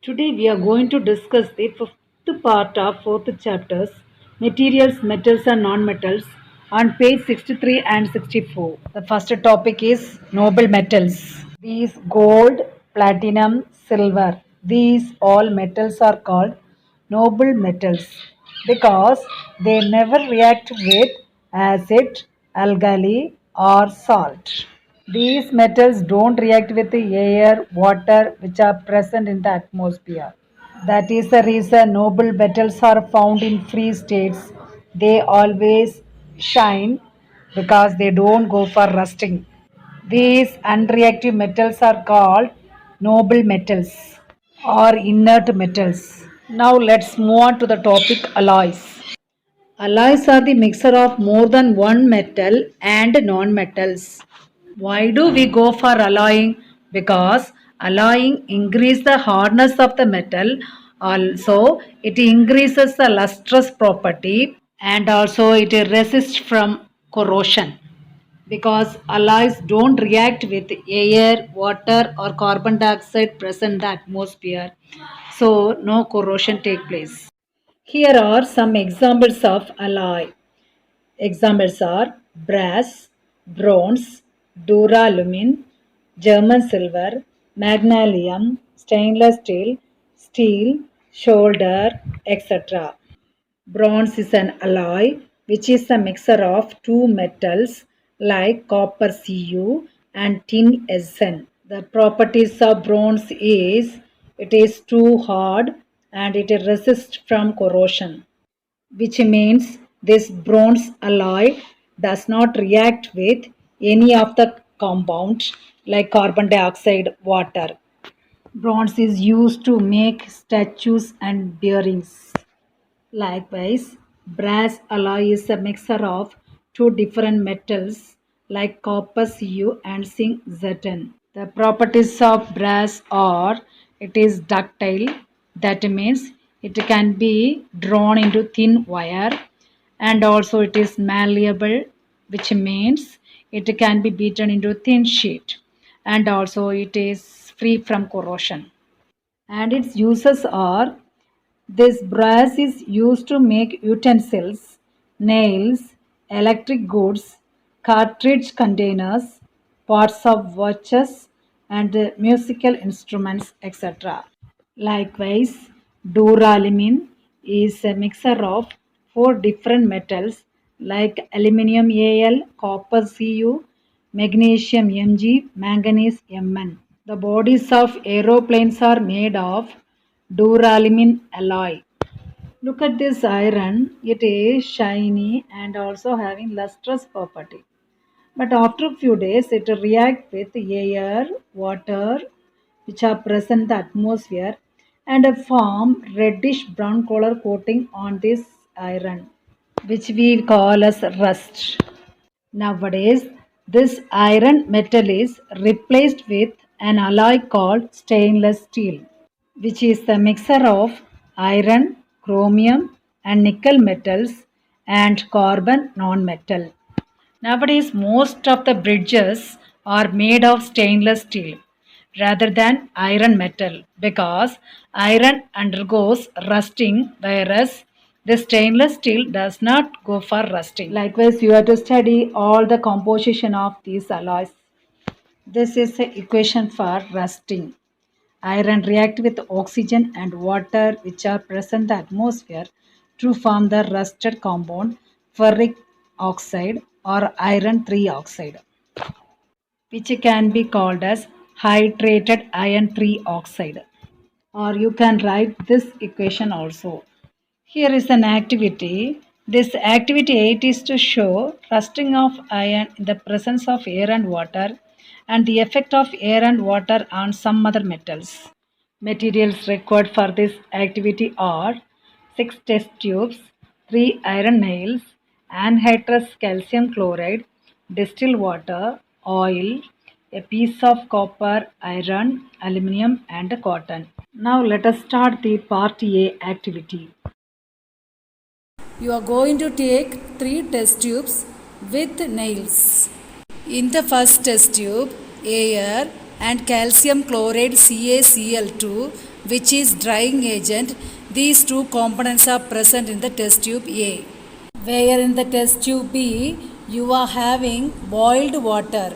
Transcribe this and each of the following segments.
Today we are going to discuss the fifth part of fourth chapters, materials, metals and non-metals, on page 63 and 64. The first topic is noble metals. These gold, platinum, silver, these all metals are called noble metals because they never react with acid, alkali or salt. These metals don't react with the air, water which are present in the atmosphere. That is the reason noble metals are found in free states. They always shine because they don't go for rusting. These unreactive metals are called noble metals or inert metals. Now let's move on to the topic alloys. Alloys are the mixture of more than one metal and non-metals. Why do we go for alloying? Because alloying increases the hardness of the metal. Also, it increases the lustrous property and also it resists from corrosion. Because alloys don't react with air, water or carbon dioxide present in the atmosphere. So, no corrosion take place. Here are some examples of alloy. Examples are brass, bronze, duralumin, German silver, magnesium, stainless steel, steel, solder, etc. Bronze is an alloy which is a mixture of two metals like copper Cu and tin Sn. The properties of bronze is it is too hard and it resists from corrosion, which means this bronze alloy does not react with any of the compounds like carbon dioxide, water. Bronze is used to make statues and bearings. Likewise, brass alloy is a mixture of two different metals like copper Cu and zinc Zn. The properties of brass are it is ductile, that means it can be drawn into thin wire, and also it is malleable, which means it can be beaten into thin sheet, and also it is free from corrosion. And its uses are this brass is used to make utensils, nails, electric goods, cartridge containers, parts of watches, and musical instruments, etc. Likewise, duralumin is a mixture of four different metals like aluminium Al, copper Cu, magnesium Mg, manganese Mn. The bodies of aeroplanes are made of duralumin alloy. Look at this iron, it is shiny and also having lustrous property. But after a few days, it reacts with air, water, which are present in the atmosphere, and form reddish brown color coating on this iron, which we call as rust. Nowadays, this iron metal is replaced with an alloy called stainless steel, which is the mixture of iron, chromium, and nickel metals and carbon non-metal. Nowadays, most of the bridges are made of stainless steel rather than iron metal because iron undergoes rusting, whereas the stainless steel does not go for rusting. Likewise, you have to study all the composition of these alloys. This is the equation for rusting. Iron react with oxygen and water which are present in the atmosphere to form the rusted compound ferric oxide or iron 3 oxide, which can be called as hydrated iron 3 oxide, or you can write this equation also. Here is an activity. This activity 8 is to show rusting of iron in the presence of air and water and the effect of air and water on some other metals. Materials required for this activity are 6 test tubes, 3 iron nails, anhydrous calcium chloride, distilled water, oil, a piece of copper, iron, aluminium and cotton. Now let us start the part A activity. You are going to take 3 test tubes with nails. In the first test tube, air and calcium chloride CaCl2 which is drying agent. These two components are present in the test tube A. Where in the test tube B, you are having boiled water.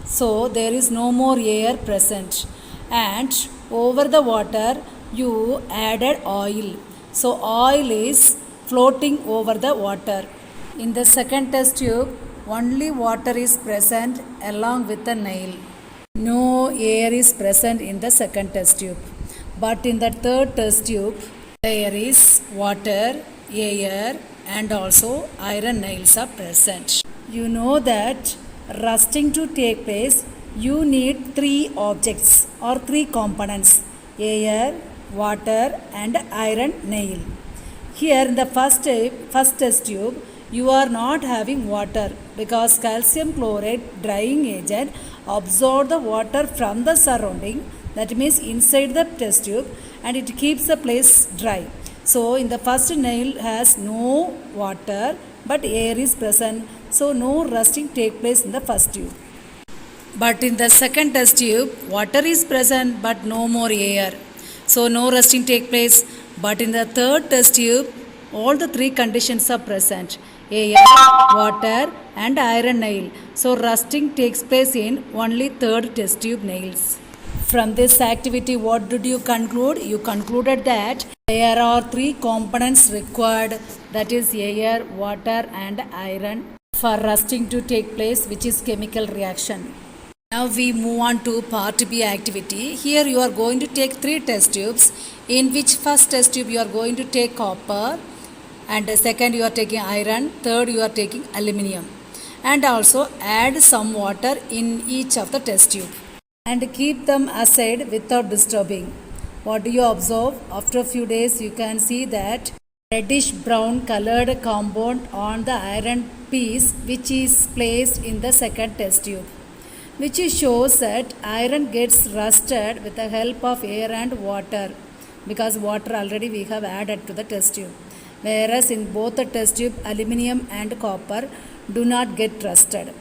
So there is no more air present. And over the water, you added oil. So oil is floating over the water. In the second test tube, only water is present along with the nail. No air is present in the second test tube. But in the third test tube, there is water, air, and also iron nails are present. You know that rusting to take place, you need three objects or three components: air, water, and iron nail. Here in the first test tube, you are not having water because calcium chloride drying agent absorb the water from the surrounding, that means inside the test tube, and it keeps the place dry. So in the first nail has no water but air is present, so no rusting take place in the first tube. But in the second test tube, water is present but no more air, so no rusting take place. But in the third test tube, all the three conditions are present: air, water, and iron nail. So rusting takes place in only third test tube nails. From this activity, what did you conclude? You concluded that there are three components required, that is air, water, and iron, for rusting to take place, which is chemical reaction. Now we move on to part B activity. Here you are going to take three test tubes, in which first test tube you are going to take copper, and second you are taking iron, third you are taking aluminium, and also add some water in each of the test tube and keep them aside without disturbing. What do you observe? After a few days you can see that reddish brown colored compound on the iron piece which is placed in the second test tube, which shows that iron gets rusted with the help of air and water, because water already we have added to the test tube. Whereas in both the test tube, aluminium and copper do not get rusted.